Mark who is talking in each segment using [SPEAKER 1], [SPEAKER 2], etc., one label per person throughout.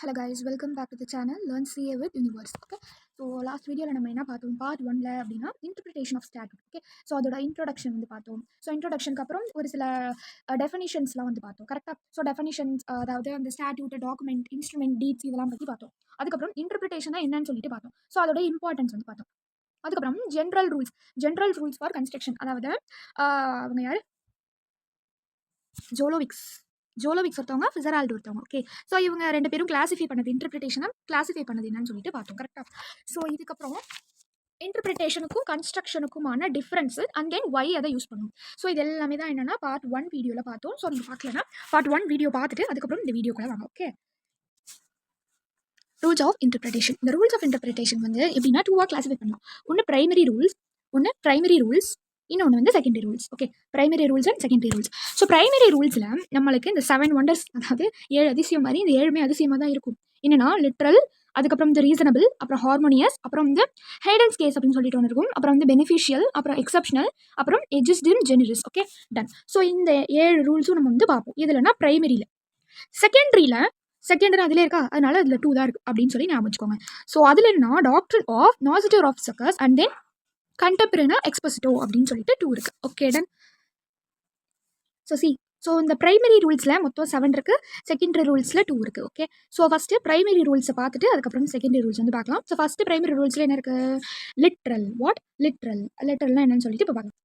[SPEAKER 1] Hello guys, welcome back to the channel learn CA with Universe. Okay, so last வீடியோவில் நம்ம என்ன பார்த்தோம், part 1ல் அப்படின்னா interpretation of statute. Okay, so அதோட இன்ட்ரோடக்ஷன் வந்து பார்த்தோம். ஸோ இன்ட்ரோடக்ஷனுக்கு அப்புறம் ஒரு சில டெஃபினிஷன்ஸ்லாம் வந்து பார்த்தோம். கரெக்டாக, ஸோ டெஃபினிஷன்ஸ் அதாவது அந்த ஸ்டாட்யூட், டாக்குமெண்ட், இன்ஸ்ட்ருமெண்ட், டீட்ஸ் இதெல்லாம் பற்றி பார்த்தோம். அதுக்கப்புறம் இன்டர்பிரிட்டேஷன் என்னன்னு சொல்லிட்டு பார்த்தோம். ஸோ அதோட இம்பார்ட்டன்ஸ் வந்து பார்த்தோம். அதுக்கப்புறம் ஜென்ரல் ரூல்ஸ் ஃபார் கன்ஸ்ட்ரக்ஷன், அதாவது அவங்க யார், ஜோலோவிக்ஸ் ஒருத்தவங்க, ஃபிசரால்டு ஒருத்தவங்க. ஓகே, ஸோ இவங்க ரெண்டு பேரும் கிளாஸிஃபை பண்ணது இன்டர்பிரிட்டேஷனை கிளாஸிஃபை பண்ணது என்னன்னு சொல்லிட்டு பார்த்தோம். கரெக்டாக, ஸோ இதுக்கப்புறம் இன்டர்பிரிட்டேஷனுக்கும் கன்ஸ்ட்ரக்ஷனுக்குமான டிஃப்ரென்ஸ் அண்ட் தென் ஒய் அதை யூஸ் பண்ணும். ஸோ இது எல்லாமே தான் என்னென்னா பார்ட் 1 வீடியோவில் பார்த்தோம். ஸோ நீங்கள் பார்க்கலன்னா பார்ட் 1 வீடியோ பார்த்துட்டு அதுக்கப்புறம் இந்த வீடியோக்குள்ள வாங்க. Okay, rules of interpretation. இந்த ரூல்ஸ் ஆஃப் இன்டர்பிரிட்டேஷன் வந்து எப்படின்னா டூவாக கிளாஸிஃபை பண்ணலாம். ஒன்று பிரைமரி ரூல்ஸ், இன்னொன்று வந்து secondary rules. Okay, primary rules and secondary rules. So primary ரூல்ஸில் நம்மளுக்கு இந்த 7 ஒண்டர்ஸ், அதாவது 7 அதிசயம் மாதிரி இந்த 7மே அதிசயமாக தான் இருக்கும். என்னென்னா லிட்ரல், அதுக்கப்புறம் வந்து ரீசனபிள், அப்புறம் ஹார்மோனியஸ், அப்புறம் வந்து ஹைடன்ஸ் கேஸ் அப்படின்னு சொல்லிட்டு ஒன்று இருக்கும், அப்புறம் வந்து பெனிஃபிஷியல், அப்புறம் எக்ஸப்ஷனல், அப்புறம் ejusdem generis. Okay, done. So இந்த 7 ரூல்ஸும் நம்ம வந்து பார்ப்போம். இதுலனா பிரைமரியில். செகண்டரி அதிலே இருக்கா, அதனால அதில் 2 தான் இருக்குது அப்படின்னு சொல்லி ஞாபகம் வச்சுக்கோங்க. ஸோ அதில் என்ன, டாக்ட்ரின் ஆஃப் நாசிட்டிவ் ஆஃப் சக்கர்ஸ் அண்ட் தென் கண்டெம்பரரி எக்ஸ்போசிட்டோ அப்படின்னு சொல்லிட்டு 2 இருக்குது. Okay, done. ஸோ இந்த பிரைமரி ரூல்ஸில் மொத்தம் 7 இருக்குது, செகண்டரி ரூல்ஸில் 2 இருக்குது. ஓகே, ஸோ ஃபஸ்ட்டு பிரைமரி ரூல்ஸை பார்த்துட்டு அதுக்கப்புறம் செகண்டரி ரூல்ஸ் வந்து பார்க்கலாம். ஸோ ஃபஸ்ட்டு பிரைமரி ரூல்ஸில் என்ன இருக்குது, லிட்ரல்னால் என்னன்னு சொல்லிட்டு இப்போ பார்க்கலாம்.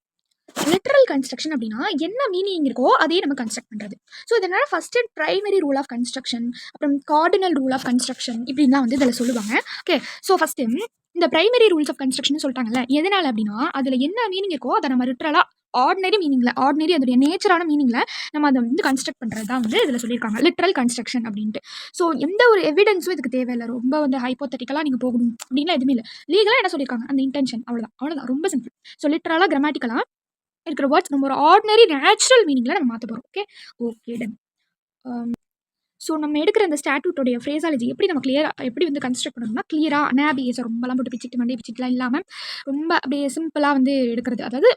[SPEAKER 1] லிட்ரல் கன்ஸ்ட்ரக்ஷன் அப்படின்னா என்ன மீனிங் இருக்கோ அதே நம்ம கன்ஸ்ட்ரக்ட் பண்ணுறது. ஸோ இதனால first primary rule of construction, அப்புறம் கார்டினல் ரூல் ஆஃப் கன்ஸ்ட்ரக்ஷன் இப்படின்லாம் வந்து இதில் சொல்லுவாங்க. ஓகே, ஸோ ஃபஸ்ட்டு இந்த பிரைமரி ரூல்ஸ் ஆஃப் கன்ஸ்ட்ரக்ஷன் சொல்லிட்டாங்கல்ல, எதனால அப்படின்னா அதில் என்ன மீனிங் இருக்கோ அதை நம்ம லிட்ரலாக ஆர்டினரி அதோடைய நேச்சரான மீனிங்கில் நம்ம அதை வந்து கன்ஸ்ட்ரக்ட் பண்ணுறது தான் வந்து இதில் சொல்லியிருக்காங்க லிட்ரல் கன்ஸ்ட்ரக்ஷன் அப்படின்ட்டு. ஸோ எந்த ஒரு எவிடன்ஸும் இதுக்கு தேவையில்லை, ரொம்ப வந்து ஹைப்போத்தட்டிக்கலாக நீங்கள் போகணும் அப்படின்லாம் எதுவுமே இல்லை. லீகலாக என்ன சொல்லியிருக்காங்க, அந்த இன்டென்ஷன், அவ்வளோதான், ரொம்ப சிம்பிள். ஸோ லிட்ரலாக கிராமட்டிக்கலாக இருக்கிற வேர்ட்ஸ் நம்ம ஒரு ஆர்டினரி நேச்சுரல் மீனிங்கில் நம்ம மாற்ற போகிறோம். Okay done. ஸோ நம்ம எடுக்கிற அந்த ஸ்டாட்யூட்டோடைய ஃப்ரேசாலஜி எப்படி நம்ம எப்படி வந்து கன்ஸ்ட்ரக்ட் பண்ணணும்னா கிளியராக அனாபிஎஸை ரொம்பலாம் போட்டு பிச்சுட்டு மண்டே பிச்சுட்டுலாம் இல்லாமல் ரொம்ப அப்படியே சிம்பிளாக வந்து எடுக்கிறது. அதாவது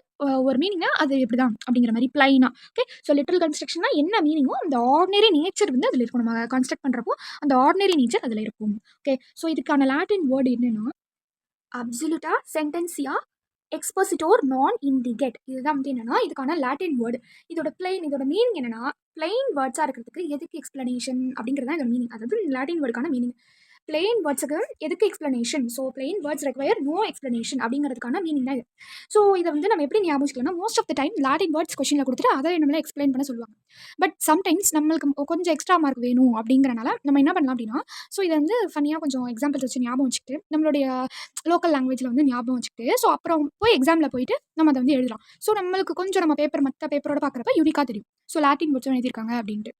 [SPEAKER 1] ஒரு மீனிங்னா அது எப்படி தான் அப்படிங்கிற மாதிரி பிளைனாக. ஓகே, ஸோ லிட்ரல் கன்ஸ்ட்ரக்ஷன்னா என்ன மீனிங்கோ அந்த ஆர்டினரி நேச்சர் வந்து அதில் இருக்கும். நம்ம கன்ஸ்ட்ரக்ட் பண்ணுறப்போ அந்த ஆர்டினரி நேச்சர் அதில் இருக்கும். ஓகே, ஸோ இதுக்கான லாட்டின் வேர்டு என்னென்னா அப்சல்யூட்டா சென்டென்சியா எக்ஸ்போசிட்டோர் நான் இண்டிகேட். இதுதான் வந்து என்னன்னா இதுக்கான லாட்டின் வேர்டு. இதோட மீனிங் என்னன்னா பிளைன் வேர்ட்ஸாக இருக்கிறதுக்கு எதுக்கு எக்ஸ்பிளனேஷன் அப்படிங்கிறது தான் இதோட மீனிங். அதாவது லாட்டின் வேர்டுக்கான மீனிங் பிளெயின் வேர்ட்ஸுக்கு எதுக்கு explanation. So plain words require no explanation அப்படிங்கிறதுக்கான மீனிங் தான் இது. ஸோ இதை வந்து நம்ம எப்படி ஞாபகம் வச்சுக்கலாம்னா most of the time Latin words கொஸ்டினில் கொடுத்துட்டு அதை நம்மளால எக்ஸ்பிளைன் பண்ண சொல்லுவாங்க. பட் சம்டைம்ஸ் நம்மளுக்கு கொஞ்சம் எக்ஸ்ட்ரா மார்க் வேணும் அப்படிங்கிறனால நம்ம என்ன பண்ணலாம் அப்படின்னா, ஸோ இதை வந்து ஃபன்னியாக கொஞ்சம் எக்ஸாம்பிள்ஸ் வச்சு ஞாபகம் வச்சுக்கிட்டு நம்மளுடைய லோக்கல் லாங்குவேஜில் வந்து ஞாபகம் வச்சுக்கிட்டு ஸோ அப்புறம் போய் எக்ஸாமில் போயிட்டு நம்ம அதை வந்து எழுதலாம். ஸோ நம்மளுக்கு கொஞ்சம் நம்ம மற்ற பேப்பரோட பார்க்குறப்ப யூனிக்காக தெரியும். ஸோ லாட்டின் வேர்ட்ஸும் எழுதியிருக்காங்க அப்படின்ட்டு.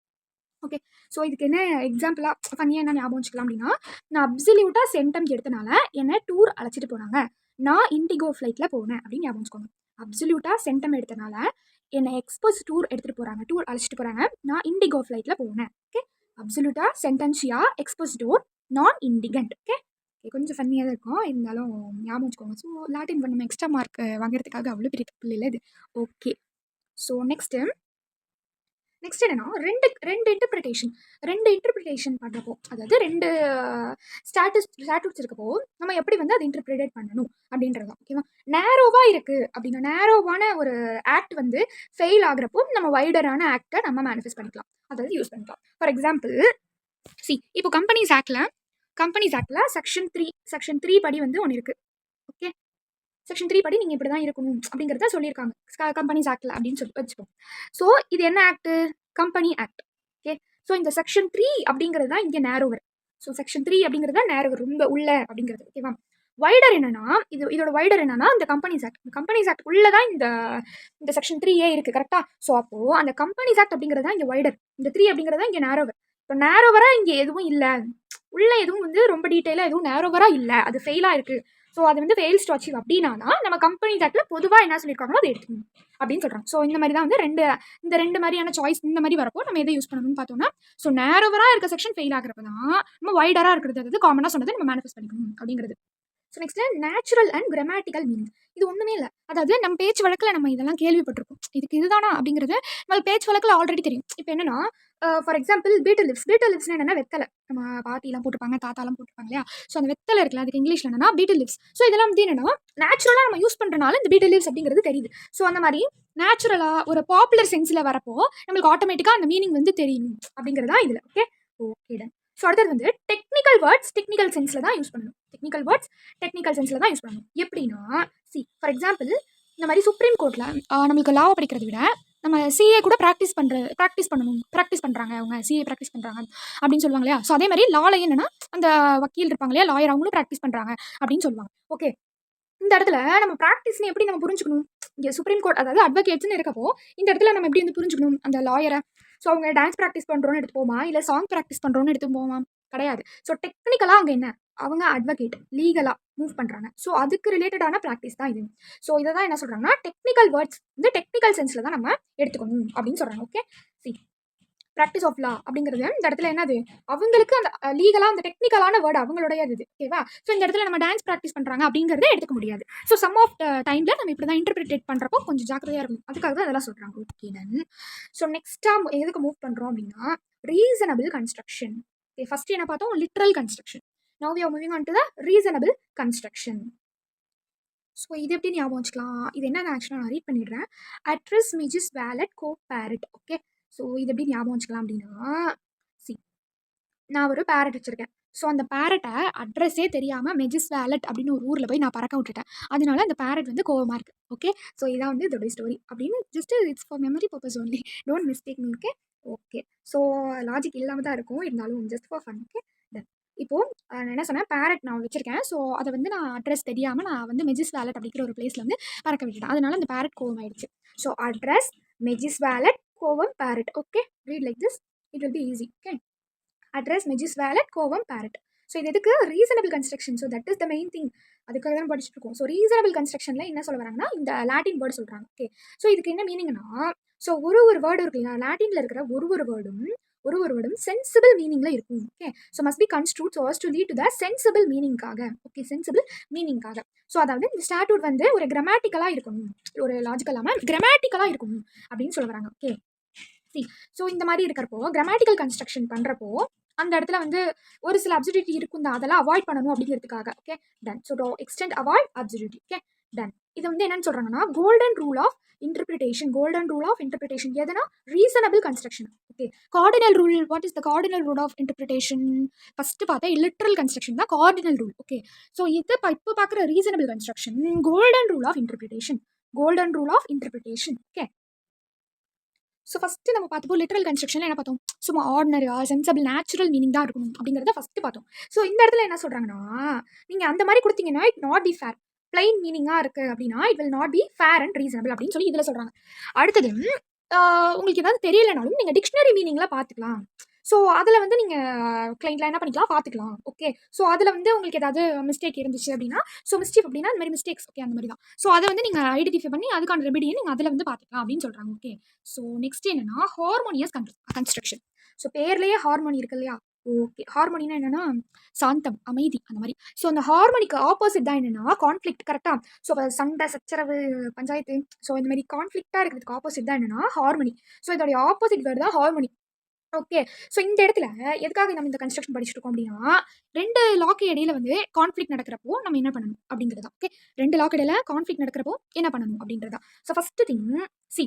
[SPEAKER 1] ஓகே, ஸோ இதுக்கு என்ன எக்ஸாம்பிளாக ஃபன்னியாக என்ன ஞாபகம் வச்சுக்கலாம் அப்படின்னா, நான் அப்சல்யூட்டாக சென்டம் எடுத்தனால என்னை டூர் அழைச்சிட்டு போனாங்க, நான் இண்டிகோ ஃப்ளைட்டில் போனேன் அப்படின்னு ஞாபகம் வச்சுக்கோங்க. அப்சல்யூட்டாக சென்டம் எடுத்தனால என்னை எக்ஸ்போஸ் டூர் அழைச்சிட்டு போகிறாங்க, நான் இண்டிகோ ஃப்ளைட்டில் போனேன். ஓகே, அப்சல்யூட்டாக சென்டென்ஷியா எக்ஸ்போசிட்டோர் நான் இண்டிகண்ட். ஓகே, கொஞ்சம் ஃபன்னியாக தான் இருக்கும், இருந்தாலும் ஞாபகம் வச்சுக்கோங்க. ஸோ லாட்டின் நம்ம எக்ஸ்ட்ரா மார்க் வாங்குறதுக்காக அவ்வளோ பெரிய தப்பு இல்லை இது. ஓகே, ஸோ நெக்ஸ்ட்டு என்னன்னா ரெண்டு இன்டர்பிரிட்டேஷன் பண்ணுறப்போ, அதாவது 2 ஸ்டாட்யூட்ஸ் இருக்கப்போ நம்ம எப்படி வந்து அதை இன்டர்பிரேட் பண்ணணும் அப்படின்றதான். ஓகேவா, நேரோவாக இருக்குது அப்படின்னா நேரோவான ஒரு ஆக்ட் வந்து ஃபெயில் ஆகுறப்போ நம்ம வைடரான ஆக்டை நம்ம மேனிஃபெஸ்ட் பண்ணிக்கலாம், அதாவது யூஸ் பண்ணிக்கலாம். ஃபார் எக்ஸாம்பிள் இப்போ கம்பெனிஸ் ஆக்டில் செக்ஷன் 3 படி வந்து ஒன்று இருக்குது. ஓகே, செக்ஷன் 3 படி நீங்கள் இப்படி தான் இருக்கணும் அப்படிங்கிறத சொல்லியிருக்காங்க கம்பெனிஸ் ஆக்டில் அப்படின்னு சொல்லி வச்சுப்போம். ஸோ இது என்ன act, company act. Okay, so இந்த செக்ஷன் 3 அப்படிங்கிறது தான் இங்கே நேரோவர். ஸோ செக்ஷன் 3 அப்படிங்கிறது தான் நேரோவர், ரொம்ப உள்ள அப்படிங்கிறது. ஓகேவா, வைடர் என்னன்னா இதோட வைடர் என்னன்னா இந்த கம்பெனிஸ் ஆக்ட் உள்ள தான் இந்த செக்ஷன் 3A இருக்குது. கரெக்டாக, ஸோ அப்போது அந்த கம்பெனிஸ் ஆக்ட் அப்படிங்கிறது தான் இங்கே வைடர், இந்த 3 அப்படிங்கிறது தான் இங்கே நேரோவர். இப்போ நேரோவராக இங்கே எதுவும் இல்லை, உள்ள எதுவும் வந்து ரொம்ப டீட்டெயிலாக எதுவும் நேரோவராக இல்லை, அது ஃபெயிலாக இருக்குது. ஸோ அது வந்து ஃபெயில்ஸ் டு அச்சீவ் அப்படின்னா நம்ம கம்பெனி ஆக்டில் பொதுவாக என்ன சொல்லியிருக்காங்களோ அதை எடுத்துக்கணும் அப்படின்னு சொல்கிறாங்க. ஸோ இந்த மாதிரி தான் வந்து இந்த ரெண்டு மாதிரியான சாய்ஸ் இந்த மாதிரி வரப்போ நம்ம எதை யூஸ் பண்ணணும்னு பார்த்தோம்னா, ஸோ நேரோவராக இருக்க செக்ஷன் ஃபெயில் ஆகிறப்ப தான் நம்ம வைடராக இருக்கிறது, அதாவது காமனாக சொன்னதை நம்ம மேனிஃபெஸ்ட் பண்ணிக்கணும் அப்படிங்கிறது. So next natural and grammatical meaning. இது ஒன்றுமே இல்லை, அதாவது நம்ம பேச்சு வழக்கில் நம்ம இதெல்லாம் கேள்விப்பட்டிருக்கோம், இதுதானா அப்படிங்கிறது நம்ம பேச்சு வழக்கில் ஆல்ரெடி தெரியும். இப்போ என்னன்னா ஃபார் எக்ஸாம்பிள் பீட்டல் லிவ்ஸ்னா என்னன்னா வெத்தலை. நம்ம பாட்டிலாம் போட்டுப்பாங்க, தாத்தாலாம் போட்டுப்பாங்க இல்லையா? ஸோ அந்த வெத்தலை இருக்குல்ல, அதுக்கு இங்கிலீஷ்ல என்னன்னா பீட்டல் லிவ்ஸ். ஸோ இதெல்லாம் வந்து என்னன்னா நேச்சுரலாக நம்ம யூஸ் பண்ணுறனால இந்த பீட்டல் லிவ்ஸ் அப்படிங்கிறது தெரியுது. ஸோ அந்த மாதிரி நேச்சுரலாக ஒரு பாப்புலர் சென்ஸில் வரப்போ நம்மளுக்கு ஆட்டோமேட்டிக்காக அந்த மீனிங் வந்து தெரியணும் அப்படிங்கிறதா இதில். Okay okay done. ஸோ அடுத்தது வந்து டெக்னிக்கல் வேர்ட்ஸ் டெக்னிக்கல் சென்ஸில் தான் யூஸ் பண்ணணும். டெக்னிக்கல் வேர்ட்ஸ் டெக்னிக்கல் சென்ஸில் தான் யூஸ் பண்ணணும். எப்படின்னா ஃபார் எக்ஸாம்பிள் இந்த மாதிரி சுப்ரீம் கோர்ட்டில் நம்மளுக்கு லாவை படிக்கிறத விட நம்ம சிஏ கூட ப்ராக்டிஸ் பண்ணுறாங்க, அவங்க சிஏ ப்ராக்டிஸ் பண்ணுறாங்க அப்படின்னு சொல்லுவாங்க இல்லையா? ஸோ அதே மாதிரி லால என்னன்னா அந்த வக்கீல் இருப்பாங்க இல்லையா, லாயர், அவங்களும் ப்ராக்டிஸ் பண்ணுறாங்க அப்படின்னு சொல்லுவாங்க. ஓகே, இந்த இடத்துல நம்ம ப்ராக்டிஸ்னு எப்படி நம்ம புரிஞ்சுக்கணும்? இங்கே சுப்ரீம் கோர்ட் அதாவது அட்வொகேட்ஸ்னு இருக்கப்போ இந்த இடத்துல நம்ம எப்படி வந்து புரிஞ்சுக்கணும் அந்த லாயரை? ஸோ அவங்க டான்ஸ் ப்ராக்டிஸ் பண்ணுறோன்னு எடுத்து போமா, இல்லை சாங் ப்ராக்டிஸ் பண்ணுறோன்னு எடுத்து போமா? கிடையாது. ஸோ டெக்னிக்கலாக அங்கே என்ன, அவங்க அட்வொகேட் லீகலாக மூவ் பண்ணுறாங்க. ஸோ அதுக்கு ரிலேட்டடான ப்ராக்டிஸ் தான் இது. ஸோ இதை தான் என்ன சொல்கிறாங்கன்னா டெக்னிக்கல் வேர்ட்ஸ் வந்து டெக்னிக்கல் சென்ஸில் தான் நம்ம எடுத்துக்கணும் அப்படின்னு சொல்கிறாங்க. ஓகே, ப்ராக்டிஸ் ஆஃப் லா அப்படிங்கிறது இந்த இடத்துல என்னது, அவங்களுக்கு அந்த லீகலாக அந்த டெக்னிக்கலான வேர்டு அவங்களுடைய இது. ஓகேவா? ஸோ இந்த இடத்துல நம்ம டான்ஸ் ப்ராக்டிஸ் பண்ணுறாங்க அப்படிங்கிறத எடுத்துக்க முடியாது. ஸோ சம் ஆஃப் டைமில் நம்ம இப்படி தான் இன்டர்பிரேட் பண்ணுறப்போ கொஞ்சம் ஜாக்கிரதையாக இருக்கும். அதுக்காக தான் அதெல்லாம் சொல்கிறாங்க. Okay then. ஸோ நெக்ஸ்ட்டாக எதுக்கு மூவ் பண்ணுறோம் அப்படின்னா ரீசனபிள் கன்ஸ்ட்ரக்ஷன். ஓகே, ஃபஸ்ட்டு என்ன பார்த்தோம், literal construction. Now we are moving on to the reasonable construction. So இது எப்படி ஞாபகம் வச்சுக்கலாம், இது என்ன ஆக்சுவலாக நான் ரீட் பண்ணிடுறேன். அட்ரஸ் மிஜிஸ் வேலட் கோ பேரட். ஓகே, ஸோ இது எப்படி ஞாபகம் வச்சுக்கலாம் அப்படின்னா சி நான் ஒரு பேரட் வச்சுருக்கேன். ஸோ அந்த பேரட்டை அட்ரஸே தெரியாமல் மெஜிஸ் வேலட் அப்படின்னு ஒரு ஊரில் போய் நான் பறக்க விட்டுட்டேன். அதனால அந்த பேரட் வந்து கோவமாக இருக்குது. ஓகே, ஸோ இதான் வந்து இதோட ஸ்டோரி அப்படின்னு just it's for memory purpose only, don't mistake me. Okay okay, so logic இல்லாமல் தான் இருக்கும், இருந்தாலும் just for fun. Okay done. இப்போது நான் என்ன சொன்னேன், பேரட் நான் வச்சுருக்கேன். ஸோ அதை வந்து நான் அட்ரஸ் தெரியாமல் நான் வந்து மெஜிஸ் வேலட் அப்படிங்கிற ஒரு பிளேஸில் வந்து பறக்க விட்டுட்டேன். அதனால அந்த பேரட் கோவம் ஆயிடுச்சு. So ut res magis valeat quam pereat. Okay, read like this, it will be easy. Okay, ut res magis valeat quam pereat. So இது எதுக்கு, reasonable construction. So that is the main thing, அதுக்காக தான் படிச்சுட்டு இருக்கோம். ஸோ ரீசனபிள் கன்ஸ்ட்ரக்ஷனில் என்ன சொல்ல வராங்கன்னா இந்த லாட்டின் வேர்டு சொல்கிறாங்க. ஓகே, ஸோ இதுக்கு என்ன மீனிங்னா, ஸோ ஒரு வேர்டு இருக்கு இல்லையா, லாட்டினில் இருக்கிற ஒரு வேர்டும் சென்சிபிள் மீனிங்கில் இருக்கும். Okay, so must be construed so as to lead to the sensible மீனிங்காக. ஓகே, சென்சிபிள் மீனிங்காக. ஸோ அதாவது இந்த ஸ்டாட்யூட் வந்து ஒரு கிராமட்டிக்கலாக இருக்கணும், ஒரு லாஜிக்கல் இல்லாமல் கிராமட்டிக்கலாக இருக்கணும் அப்படின்னு சொல்ல வராங்க. ஓகே ஸோ இந்த மாதிரி இருக்கிறப்போ கிராமட்டிக்கல் கன்ஸ்ட்ரக்ஷன் பண்ணுறப்போ அந்த இடத்துல வந்து ஒரு சில அப்சர்டிட்டி இருக்கும் தான், அதெல்லாம் அவாய்ட் பண்ணணும் அப்படிங்கிறதுக்காக. Okay done. So extend avoid absurdity. Okay done. இது வந்து என்னன்னு சொல்கிறாங்கன்னா கோல்டன் ரூல் ஆஃப் இன்டர்பிரிட்டேஷன் எதுனா reasonable construction. Okay, cardinal rule. What is the cardinal rule of interpretation? First பார்த்தா லிட்ரல் கன்ஸ்ட்ரக்ஷன் தான் கார்டினல் ரூல். ஓகே, ஸோ இது இப்போ பார்க்குற reasonable construction golden rule of interpretation. Okay, so first நம்ம பார்த்தப்போ literal கன்ஸ்ட்ரக்ஷனில் என்ன பார்த்தோம், சும்மா ஆர்டினரியாக சென்சபிள் நேச்சுரல் மீனிங் தான் இருக்கணும் அப்படிங்கிறத ஃபஸ்ட்டு பார்த்தோம். ஸோ இந்த இடத்துல என்ன சொல்கிறாங்கன்னா, நீங்கள் அந்த மாதிரி கொடுத்தீங்கன்னா it not be fair, plain மீனிங்காக இருக்குது அப்படின்னா it will not be fair and reasonable அப்படின்னு சொல்லி இதில் சொல்கிறாங்க. அடுத்தது உங்களுக்கு ஏதாவது தெரியலைனாலும் நீங்கள் டிக்ஷனரி மீனிங்கில் பார்த்துக்கலாம். ஸோ அதில் வந்து நீங்கள் கிளைண்ட்டில் என்ன பண்ணிக்கலாம் பார்த்துக்கலாம். ஓகே, ஸோ அதில் வந்து உங்களுக்கு ஏதாவது மிஸ்டேக் இருந்துச்சு அப்படின்னா, ஸோ மிஸ்டேக் அப்படின்னா அந்த மாதிரி மிஸ்டேக்ஸ். ஓகே, அந்த மாதிரி தான். ஸோ அதை வந்து நீங்கள் ஐடென்டிஃபை பண்ணி அதுக்கான ரெமெடியை நீங்கள் அதில் வந்து பார்த்துக்கலாம் அப்படின்னு சொல்கிறாங்க. ஓகே, ஸோ நெக்ஸ்ட் என்னன்னா ஹார்மோனியஸ் கன்ஸ்ட்ரக்ஷன். ஸோ பேர்லேயே ஹார்மோனி இருக்கு இல்லையா? ஓகே, ஹார்மோனினா என்னன்னா சாந்தம், அமைதி, அந்த மாதிரி. ஸோ அந்த ஹார்மோனிக்கு ஆப்போசிட் தான் என்னன்னா கான்ஃப்ளிக்ட். கரெக்டாக? ஸோ சண்டை, சச்சரவு, பஞ்சாயத்து, ஸோ இந்த மாதிரி கான்ஃப்ளிக்டாக இருக்கிறதுக்கு ஆப்போசிட் தான் என்னன்னா ஹார்மோனி. ஸோ இதோடைய ஆப்போசிட் வேர்டு தான் ஹார்மோனி. ஓகே, ஸோ இந்த இடத்துல எதுக்காக நம்ம இந்த கன்ஸ்ட்ரக்ஷன் படிச்சுட்டு இருக்கோம் அப்படின்னா, 2 லாக்கு இடையில வந்து கான்ஃப்ளிக்ட் நடக்கிறப்போ நம்ம என்ன பண்ணணும் அப்படிங்கிறதா. ஓகே, 2 லாக்கு இடையில கான்ஃப்ளிக்ட் நடக்கிறப்போ என்ன பண்ணணும் அப்படின்றதா. ஸோ ஃபர்ஸ்ட் திங் சி,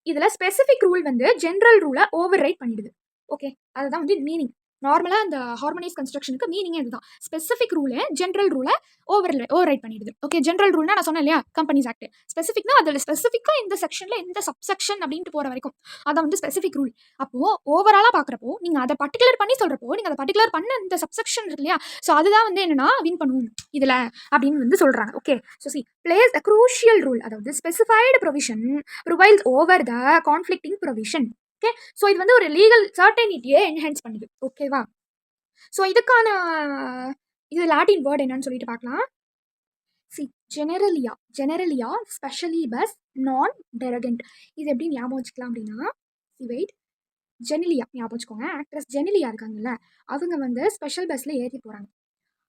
[SPEAKER 1] இதில் ஸ்பெசிஃபிக் ரூல் வந்து ஜென்ரல் ரூலை ஓவர் ரைட் பண்ணிடுது. ஓகே, அதுதான் வந்து மீனிங். நார்மலாக அந்த ஹார்மோனியஸ் கன்ஸ்ட்ரக்ஷனுக்கு மீனிங்கே இதுதான். ஸ்பெசிஃபிக் ரூலை ஜென்ரல் ரூலை ஓவர் ரைட் பண்ணிடுது. ஓகே, ஜென்ரல் ரூல்னா நான் சொன்னேன் இல்லையா கம்பெனிஸ் ஆக்ட். ஸ்பெசிஃபிக்னா அதில் ஸ்பெசிஃபிக்காக இந்த செக்ஷனில் இந்த சப்செக்ஷன் அப்படின்ட்டு போகிற வரைக்கும் அதான் வந்து ஸ்பெசிஃபிக் ரூல். அப்போது ஓவராலாக பார்க்குறப்போ நீங்கள் அதை பர்டிகுலர் பண்ணி சொல்கிறப்போ நீங்கள் அதை பர்டிகுலர் பண்ண இந்த சப்செக்ஷன் இருக்கு இல்லையா, ஸோ அதுதான் வந்து என்னன்னா வின் பண்ணுவோம் இதில் அப்படின்னு வந்து சொல்கிறாங்க. Okay, so see place a crucial rule, அதாவது specified provision prevails over the conflicting provision. Okay, so இது வந்து ஒரு லீகல் சர்டனிட்டியை என்ஹான்ஸ் பண்ணுது. ஓகேவா? ஸோ இதுக்கான இது லாட்டின் வேர்டு என்னன்னு சொல்லிட்டு பார்க்கலாம். சி ஜெனரலியா ஸ்பெஷலி பஸ் நான் டெரகண்ட். இது எப்படி ஞாபகம் வச்சுக்கலாம் அப்படின்னா, வெயிட், ஜெனிலியா ஞாபகம் வச்சுக்கோங்க. ஆக்ட்ரஸ் ஜெனிலியா இருக்காங்கல்ல, அவங்க வந்து ஸ்பெஷல் பஸ்ஸில் ஏறி போகிறாங்க.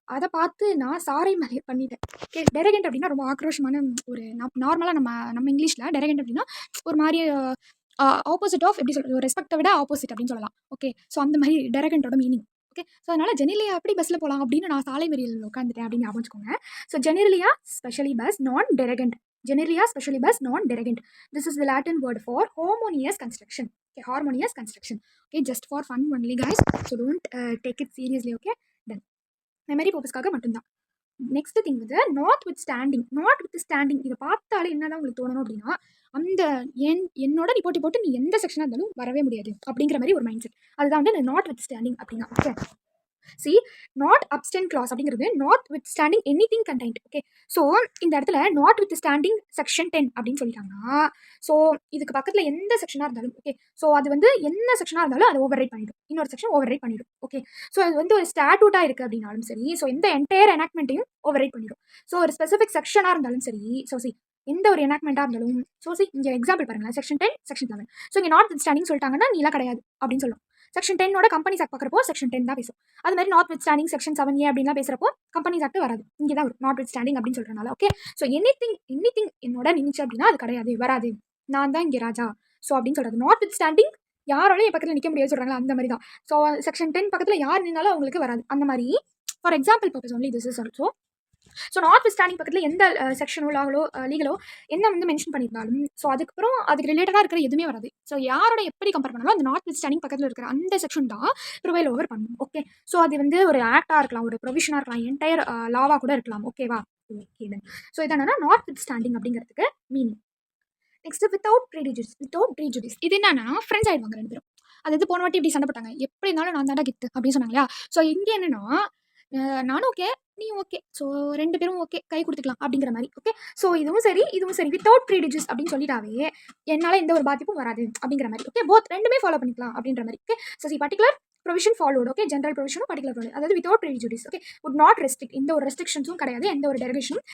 [SPEAKER 1] அதை பார்த்து நான் சாரை மலை பண்ணிட்டேன். ஓகே, டெரகண்ட் அப்படின்னா ரொம்ப ஆக்ரோஷமான ஒரு நார்மலாக நம்ம இங்கிலீஷில் டெரகண்ட் அப்படின்னா ஒரு மாதிரி ஆப்போசிட் ஆஃப் எப்படி சொல்கிறது, ரெஸ்பெக்டை விட ஆப்போசிட் அப்படின்னு சொல்லலாம். ஓகே, ஸோ அந்த மாதிரி டெரகண்டோட மீனிங். ஓகே, ஸோ அதனால் ஜெனிலியா எப்படி பஸ்ஸில் போகலாம் அப்படின்னு நான் சாலை மறியலில் உட்காந்துட்டேன் அப்படின்னு ஞாபகம் வச்சுக்கோங்க. ஸோ ஜெனிலியா ஸ்பெஷலி பஸ் நான் டெரகண்ட். Generalia specially bus non-derogant. This is the Latin word for harmonious construction. Okay, harmonious construction. Okay, just for fun only, guys. So don't take it seriously. Okay, done. Memory purpose-காக மட்டும்தான். Next thing வந்து not with standing. இதை பார்த்தாலே என்னதான் உங்களுக்கு தோணணும் அப்படின்னா, அந்த என்னோட நீ போட்டு நீ எந்த செக்ஷனாக இருந்தாலும் வரவே முடியாது அப்படிங்கிற மாதிரி ஒரு மைண்ட் செட். அதுதான் வந்து நாட் வித் ஸ்டாண்டிங் அப்படின்னா. ஓகே, சி நாட் அப்டென் கிளாஸ் அப்படிங்கிறது not with standing any thing content. Okay, so இந்த இடத்துல நாட் வித் ஸ்டாண்டிங் செக்ஷன் 10 அப்படின்னு சொல்லிட்டாங்கன்னா, ஸோ இதுக்கு பக்கத்தில் எந்த செக்ஷனாக இருந்தாலும் ஓகே, ஸோ அது வந்து என்ன செக்ஷனாக இருந்தாலும் அதை ஓவர் ரைட் பண்ணிடும், இன்னொரு செக்ஷன் ஓவர் ரைட் பண்ணிடும். ஓகே, ஸோ அது வந்து ஒரு ஸ்டாட்யூட்டாக இருக்குது அப்படின்னாலும் சரி, ஸோ எந்த என்டையர் எனாக்மெண்ட்டையும் ஓவர் ரைட் பண்ணிடும். ஸோ ஒரு ஸ்பெசிஃபிக் செக்ஷனாக இருந்தாலும் சரி, ஸோ எந்த ஒரு எனாக்மெண்ட்டாக இருந்தாலும், ஸோ இங்கே எக்ஸாம்பிள் பாருங்களேன், செக்ஷன் 10 செக்ஷன் 11. ஸோ இங்கே நாட் வித் ஸ்டாண்டிங் சொல்லிட்டாங்கன்னா நீலாம் கிடையாது அப்படின்னு சொல்லும். செக்ஷன் 10ஓட கம்பெனிஸ் ஆக்ட் பார்க்குறப்போ செக்ஷன் 10 தான் பேசும். அது மாதிரி not with standing section 7A அப்படின்லாம் பேசுகிறப்போ கம்பெனிஸ் ஆக்ட் வராது, இங்கே தான் வரும் நாட் வித் ஸ்டாண்டிங் அப்படின்னு சொல்கிறனால. ஓகே, ஸோ எனி திங் என்னோட நின்றுச்சு அப்படின்னா அது கிடையாது, வராது, நான் தான் இங்கே ராஜா. ஸோ அப்படின்னு சொல்கிறது நாட் வித் ஸ்டாண்டிங் யாரோட என் பக்கத்தில் நிற்க முடியாது சொல்கிறாங்களா, அந்த மாதிரி தான். ஸோ செக்ஷன் 10 பக்கத்தில் யார் நின்னாலும் அவங்களுக்கு வராது, அந்த மாதிரி. For example purpose only this is also. So not with standing பக்கத்தில் எந்த செக்ஷனோ லீகலோ என்ன வந்து மென்ஷன் பண்ணியிருந்தாலும், ஸோ அதுக்கப்புறம் அதுக்கு ரிலேட்டடாக இருக்கிற எதுவுமே வராது. ஸோ யாரோட எப்படி கம்பேர் பண்ணாலும் அந்த நாட் வித் ஸ்டாண்டிங் பக்கத்தில் இருக்கிற அந்த செக்ஷன் தான் ப்ரிவைல் ஓவர் பண்ணும். ஓகே, ஸோ அது வந்து ஒரு ஆக்டாக இருக்கலாம், ஒரு ப்ரொவிஷனாக இருக்கலாம், என்டையர் லாவாக கூட இருக்கலாம். ஓகேவா? Okay then. ஸோ இது என்னன்னா நாட் வித் ஸ்டாண்டிங் அப்படிங்கிறதுக்கு மீனிங். Next without prejudice. இது என்னன்னா ஃப்ரெண்ட்ஸ் ஆயிடுவாங்க ரெண்டு பேரும். அது போன வாட்டி இப்படி சண்டை போட்டாங்க, எப்படி இருந்தாலும் நான் தாண்டா கெத்து அப்படின்னு சொன்னாங்க இல்லையா. ஸோ இங்கே என்னன்னா நானும் ஓகே நீ ஓகே, ஸோ ரெண்டு பேரும் ஓகே கை கொடுத்துக்கலாம் அப்படிங்கிற மாதிரி. ஓகே, ஸோ இதுவும் சரி வித்தவுட் ப்ரீடிஜஸ் அப்படின்னு சொல்லிட்டாவே என்னால் எந்த ஒரு பாதிப்பும் வராது அப்படிங்கிற மாதிரி. ஓகே, போத் ரெண்டுமே ஃபாலோ பண்ணிக்கலாம் அப்படின்ற மாதிரி. Okay, so particular provision followed. Okay, general ப்ரொவிஷனும் பர்டிகுலர் ப்ரொவிஷன், அதாவது without prejudice. Okay, would not restrict, எந்த ஒரு ரெஸ்ட்ரிக்ஷன்ஸும் கிடையாது, எந்த ஒரு டெரிவேஷனும்